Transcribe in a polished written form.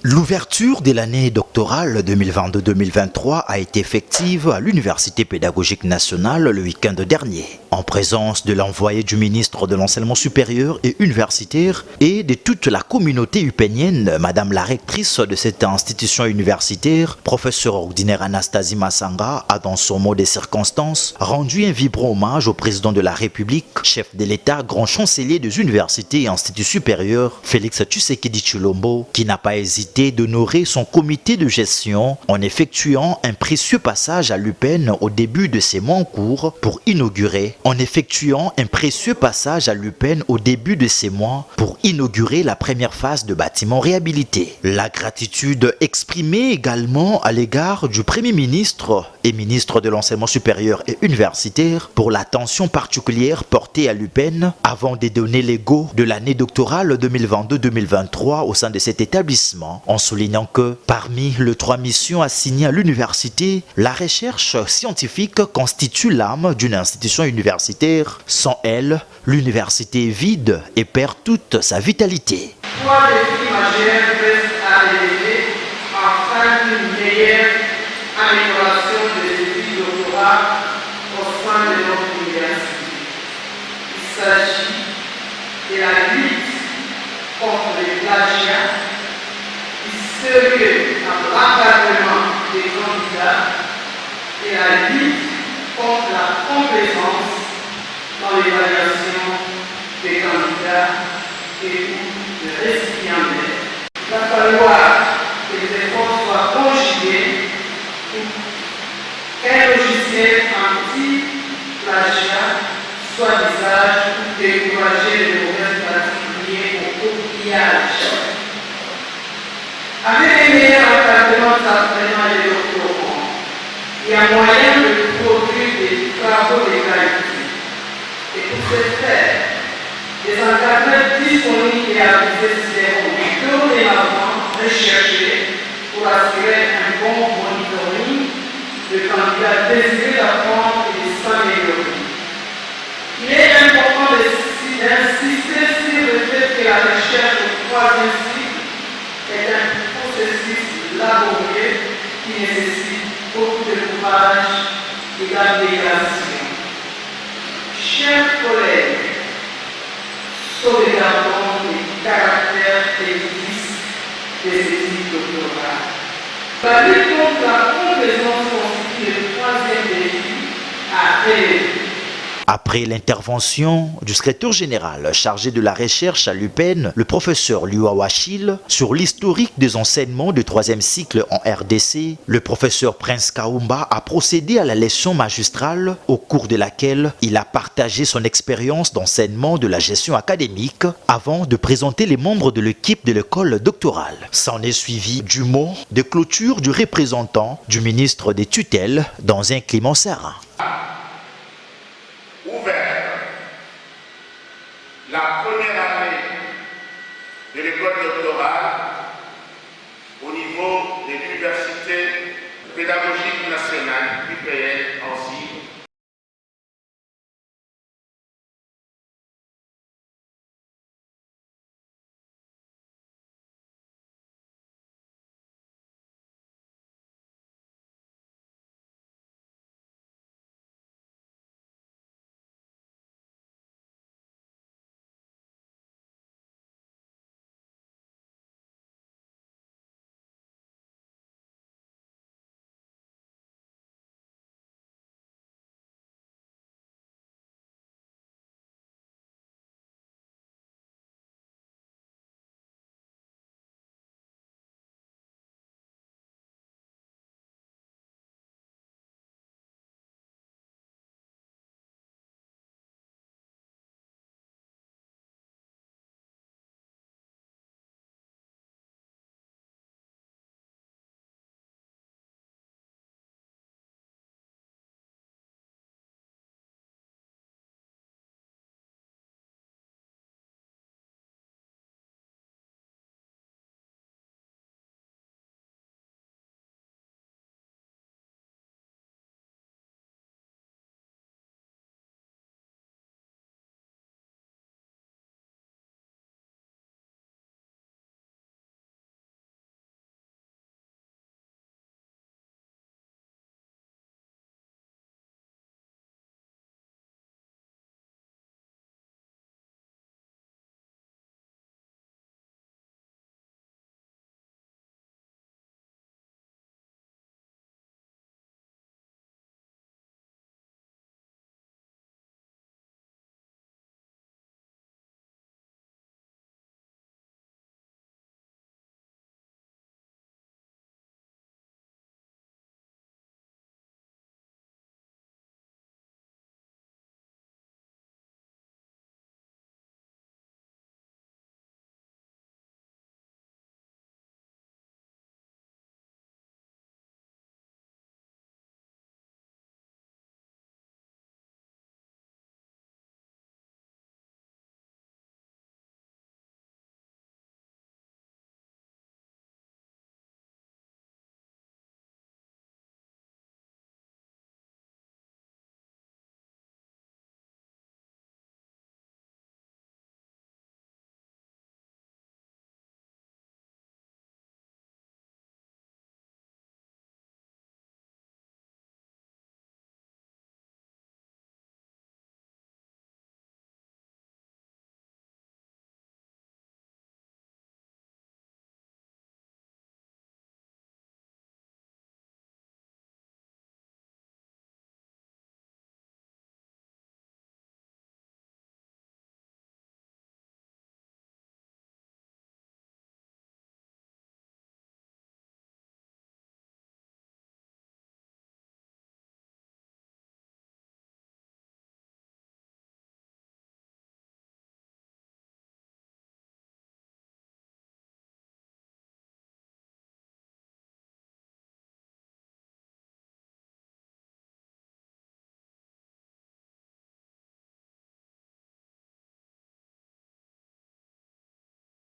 L'ouverture de l'année doctorale 2022-2023 a été effective à l'Université pédagogique nationale le week-end dernier, en présence de l'envoyé du ministre de l'Enseignement supérieur et universitaire et de toute la communauté upénienne, Madame la rectrice de cette institution universitaire, professeure ordinaire Anastasie Massanga, a dans son mot des circonstances rendu un vibrant hommage au président de la République, chef de l'État, grand chancelier des universités et instituts supérieurs, Félix Tshisekedi Tshilombo, qui n'a pas hésité d'honorer son comité de gestion en effectuant un précieux passage à l'UPEN au début de ses mois en cours pour inaugurer la première phase de bâtiment réhabilité. La gratitude exprimée également à l'égard du Premier ministre et ministre de l'Enseignement supérieur et universitaire pour l'attention particulière portée à l'UPEN avant de donner les go de l'année doctorale 2022-2023 au sein de cet établissement, en soulignant que parmi les 3 missions assignées à l'université, la recherche scientifique constitue l'âme d'une institution universitaire. Sans elle, l'université est vide et perd toute sa vitalité. 3 défis majeurs restent à relever afin d'une meilleure amélioration des études doctorales au sein de notre université. Il s'agit de la lutte contre les plagiats, sérieux dans l'encadrement des candidats et la lutte contre la complaisance dans l'évaluation des candidats et des récipiendaires. Il va falloir que les efforts soient conjugués pour qu'un logiciel anti-plagiat soit d'usage pour décourager les mauvaises pratiques liées au copiage. Avec un meilleur encadrement d'apprenants et doctorants, il y a moyen de produire des travaux de qualité. Et pour ce faire, les encadreurs disponibles et avisés seront dorénavant recherchés pour assurer un bon monitoring de candidats désireux d'apprendre et de s'améliorer. Il est important d'insister sur le fait que la recherche au 3e cycle est un processus laborieux qui nécessite beaucoup de courage et d'abnégation. Chers collègues, sauvegardons les caractères élitistes des études doctorales. La lutte contre la complaisance constitue le 3e défi à relever. Après l'intervention du secrétaire général chargé de la recherche à l'UPEN, le professeur Liua Wachil, sur l'historique des enseignements du 3e cycle en RDC, le professeur Prince Kaumba a procédé à la leçon magistrale au cours de laquelle il a partagé son expérience d'enseignement de la gestion académique avant de présenter les membres de l'équipe de l'école doctorale. S'en est suivi du mot de clôture du représentant du ministre des tutelles dans un climat serein.